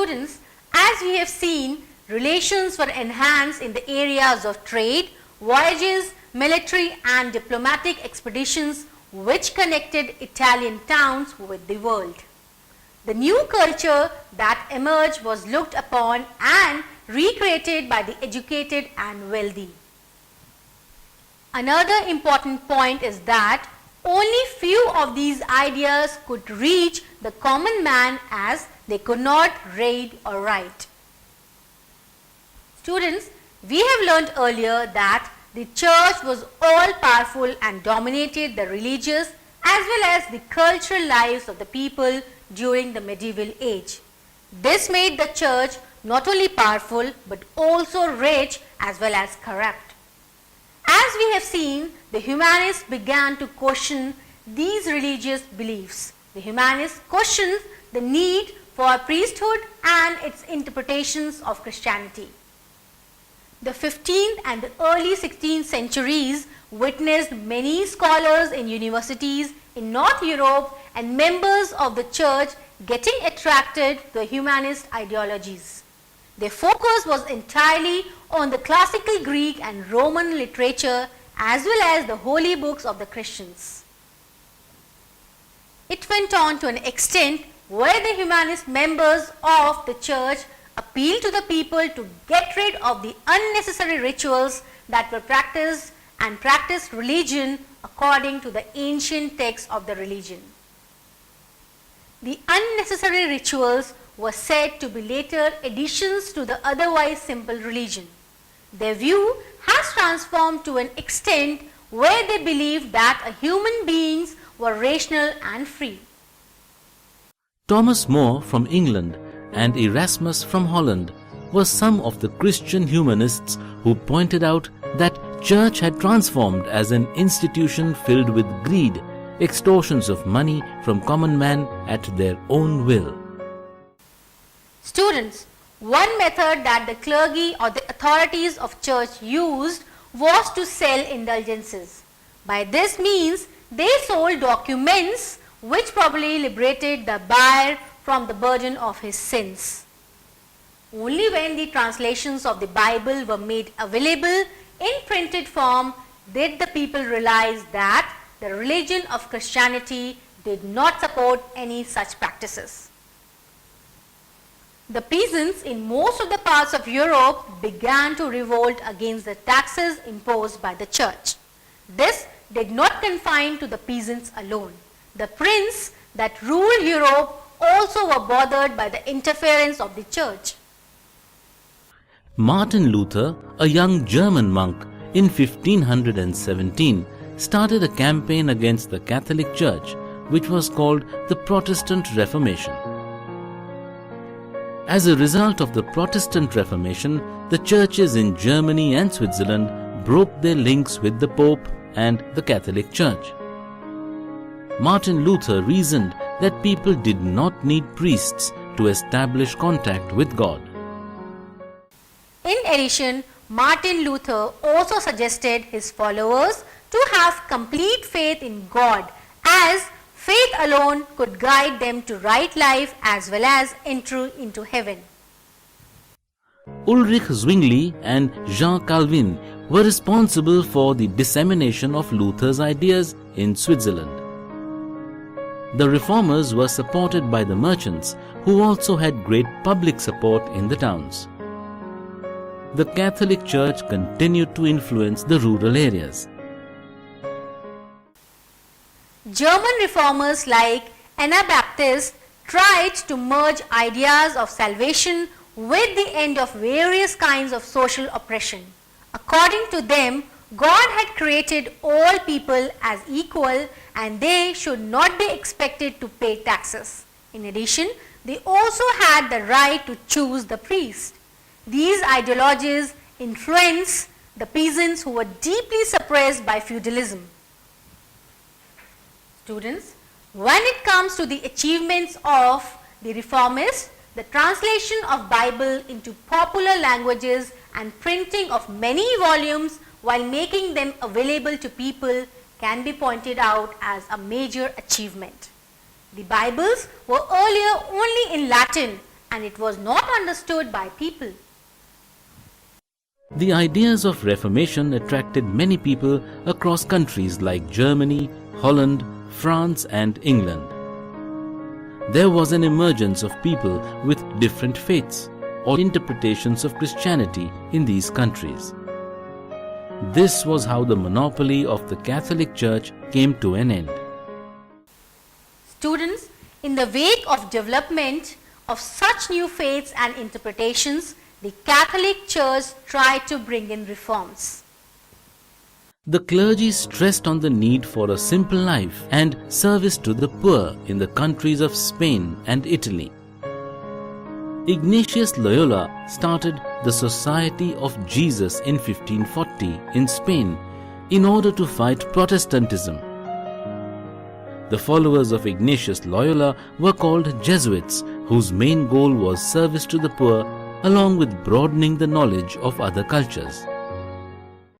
Students, as we have seen, relations were enhanced in the areas of trade, voyages, military and diplomatic expeditions which connected Italian towns with the world. The new culture that emerged was looked upon and recreated by the educated and wealthy. Another important point is that only few of these ideas could reach the common man as they could not read or write. Students, we have learnt earlier that the church was all powerful and dominated the religious as well as the cultural lives of the people during the medieval age. This made the church not only powerful but also rich as well as corrupt. As we have seen, the humanists began to question these religious beliefs. The humanists questioned the need for priesthood and its interpretations of Christianity. The 15th and the early 16th centuries witnessed many scholars in universities in North Europe and members of the church getting attracted to humanist ideologies. Their focus was entirely on the classical Greek and Roman literature as well as the holy books of the Christians. It went on to an extent where the humanist members of the church appealed to the people to get rid of the unnecessary rituals that were practiced and practiced religion according to the ancient texts of the religion. The unnecessary rituals were said to be later additions to the otherwise simple religion. Their view has transformed to an extent where they believed that human beings were rational and free. Thomas More from England and Erasmus from Holland were some of the Christian humanists who pointed out that church had transformed as an institution filled with greed, extortions of money from common man at their own will. Students, one method that the clergy or the authorities of church used was to sell indulgences. By this means, they sold documents which probably liberated the buyer from the burden of his sins. Only when the translations of the Bible were made available in printed form did the people realize that the religion of Christianity did not support any such practices. The peasants in most of the parts of Europe began to revolt against the taxes imposed by the church. This did not confine to the peasants alone. The princes that ruled Europe also were bothered by the interference of the church. Martin Luther, a young German monk, in 1517 started a campaign against the Catholic Church, which was called the Protestant Reformation. As a result of the Protestant Reformation, the churches in Germany and Switzerland broke their links with the Pope and the Catholic Church. Martin Luther reasoned that people did not need priests to establish contact with God. In addition, Martin Luther also suggested his followers to have complete faith in God, as faith alone could guide them to right life as well as enter into heaven. Ulrich Zwingli and Jean Calvin were responsible for the dissemination of Luther's ideas in Switzerland. The reformers were supported by the merchants, who also had great public support in the towns. The Catholic Church continued to influence the rural areas. German reformers like Anabaptists tried to merge ideas of salvation with the end of various kinds of social oppression. According to them, God had created all people as equal and they should not be expected to pay taxes. In addition, they also had the right to choose the priest. These ideologies influenced the peasants who were deeply suppressed by feudalism. Students, when it comes to the achievements of the reformists, the translation of Bible into popular languages and printing of many volumes while making them available to people can be pointed out as a major achievement. The Bibles were earlier only in Latin and it was not understood by people. The ideas of Reformation attracted many people across countries like Germany, Holland, France and England. There was an emergence of people with different faiths or interpretations of Christianity in these countries. This was how the monopoly of the Catholic Church came to an end. Students, in the wake of development of such new faiths and interpretations, the Catholic Church tried to bring in reforms. The clergy stressed on the need for a simple life and service to the poor in the countries of Spain and Italy. Ignatius Loyola started the Society of Jesus in 1540 in Spain in order to fight Protestantism. The followers of Ignatius Loyola were called Jesuits, whose main goal was service to the poor along with broadening the knowledge of other cultures.